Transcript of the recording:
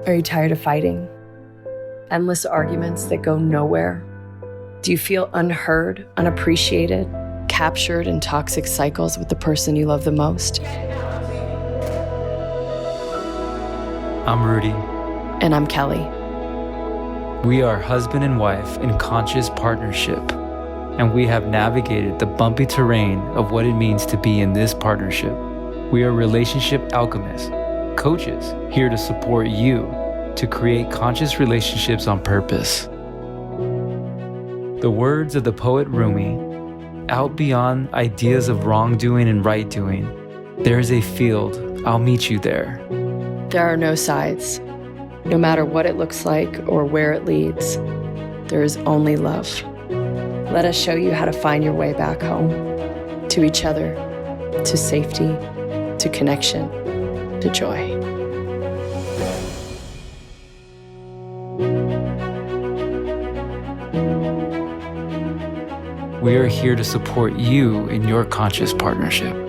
Are you tired of fighting? Endless arguments that go nowhere? Do you feel unheard, unappreciated, captured in toxic cycles with the person you love the most? I'm Rudy. And I'm Kelly. We are husband and wife in conscious partnership, and we have navigated the bumpy terrain of what it means to be in this partnership. We are relationship alchemists, coaches here to support you to create conscious relationships on purpose. The words of the poet Rumi, out beyond ideas of wrongdoing and right doing, there is a field, I'll meet you there. There are no sides. No matter what it looks like or where it leads, there is only love. Let us show you how to find your way back home, to each other, to safety, to connection, to joy. We are here to support you in your conscious partnership.